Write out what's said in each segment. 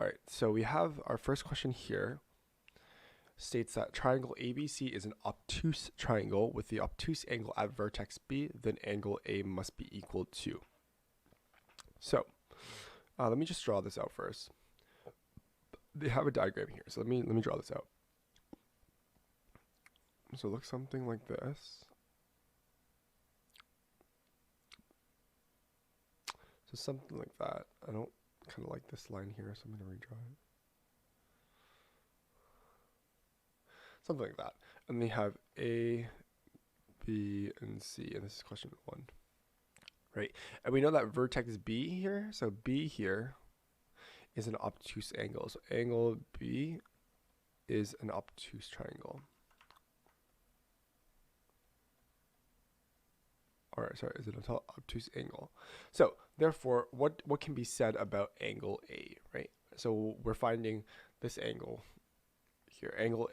All right, so we have our first question here. States that triangle ABC is an obtuse triangle with the obtuse angle at vertex B, then angle A must be equal to. So let me just draw this out first. They have a diagram here, so let me draw this out. So it looks something like this. So something like that. I don't kind of like this line here, so I'm going to redraw it. Something like that. And they have A, B, and C, and this is question 1. Right? And we know that vertex B here, so B here is an obtuse angle. So angle B is an obtuse triangle. Alright, sorry, is it an obtuse angle? So therefore, what can be said about angle A, right? So we're finding this angle here. Angle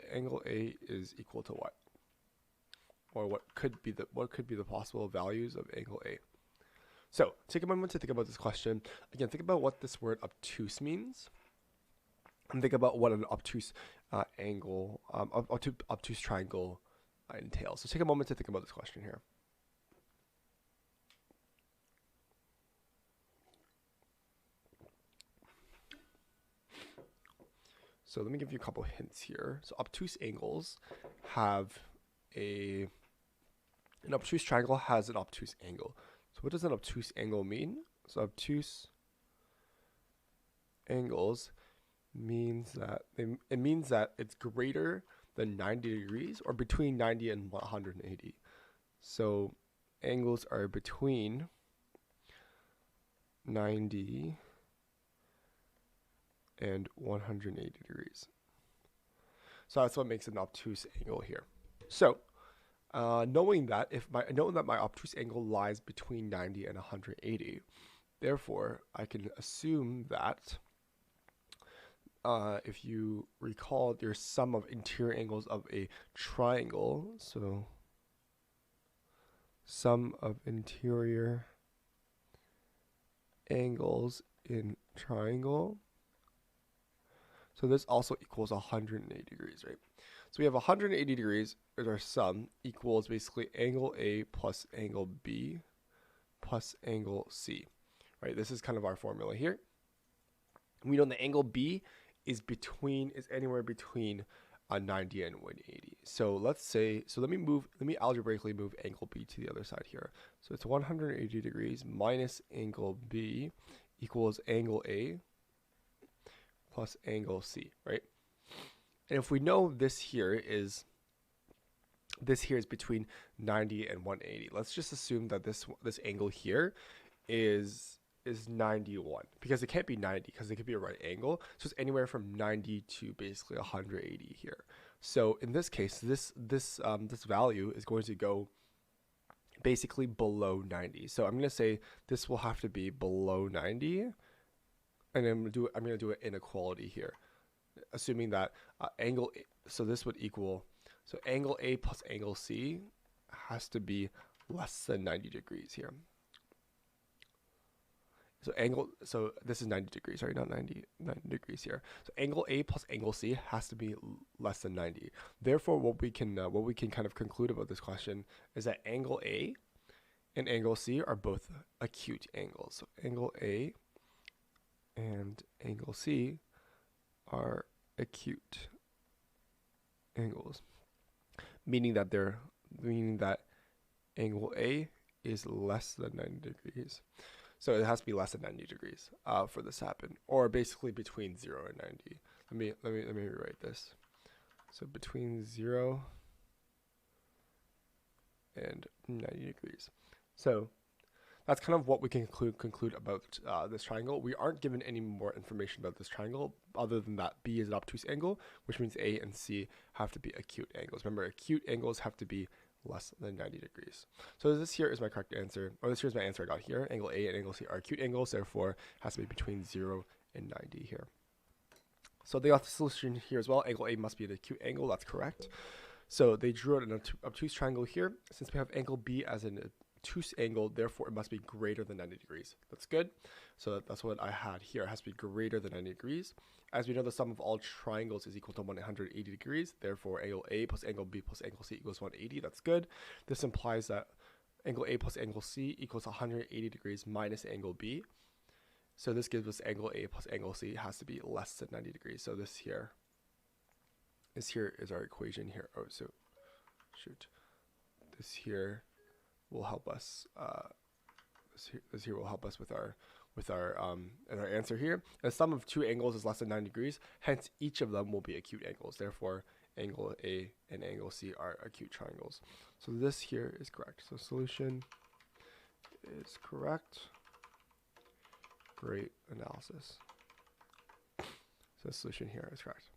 A is equal to what? Or what could be the possible values of angle A? So take a moment to think about this question. Again, think about what this word obtuse means, and think about what an obtuse angle, obtuse triangle entails. So take a moment to think about this question here. So let me give you a couple hints here. So obtuse angles have an obtuse triangle has an obtuse angle. So what does an obtuse angle mean? So obtuse angles means that it means that it's greater than 90 degrees or between 90 and 180. So angles are between 90 and 180 degrees. So that's what makes an obtuse angle here. So knowing that my obtuse angle lies between 90 and 180, therefore I can assume that if you recall your sum of interior angles of a triangle, so sum of interior angles in triangle, so this also equals 180 degrees, right? So we have 180 degrees as our sum equals basically angle A plus angle B plus angle C, right? This is kind of our formula here. We know the angle B is anywhere between 90 and 180. So let's say, let me algebraically move angle B to the other side here. So it's 180 degrees minus angle B equals angle A plus angle C, right? And if we know this here is between 90 and 180, let's just assume that this angle here is 91, because it can't be 90 because it could be a right angle. So it's anywhere from 90 to basically 180 here. So in this case, this value is going to go basically below 90. So I'm going to say this will have to be below 90. And I'm going to do an inequality here, assuming that angle A, so this would equal, so angle A plus angle C has to be less than 90 degrees here. So this is 90 degrees, sorry, not 90 degrees here. So angle A plus angle C has to be less than 90. Therefore, what we can kind of conclude about this question is that angle A and angle C are both acute angles. So angle A and angle C are acute angles, meaning that angle A is less than 90 degrees. So it has to be less than 90 degrees for this to happen, or basically between 0 and 90. Let me rewrite this. So between 0 and 90 degrees. So that's kind of what we can conclude about this triangle. We aren't given any more information about this triangle other than that B is an obtuse angle, which means A and C have to be acute angles. Remember, acute angles have to be less than 90 degrees. So this here is my correct answer, or this here is my answer I got here. Angle A and angle C are acute angles, therefore has to be between 0 and 90 here. So they got the solution here as well. Angle A must be an acute angle, that's correct. So they drew out an obtuse triangle here. Since we have angle B as an obtuse angle, therefore it must be greater than 90 degrees. That's good. So that's what I had here. It has to be greater than 90 degrees. As we know, the sum of all triangles is equal to 180 degrees. Therefore, angle A plus angle B plus angle C equals 180. That's good. This implies that angle A plus angle C equals 180 degrees minus angle B. So this gives us angle A plus angle C has to be less than 90 degrees. So this here is our equation here. Oh, so shoot. This here will help us. This here will help us with our answer here. The sum of two angles is less than 90 degrees. Hence, each of them will be acute angles. Therefore, angle A and angle C are acute triangles. So this here is correct. So solution is correct. Great analysis. So the solution here is correct.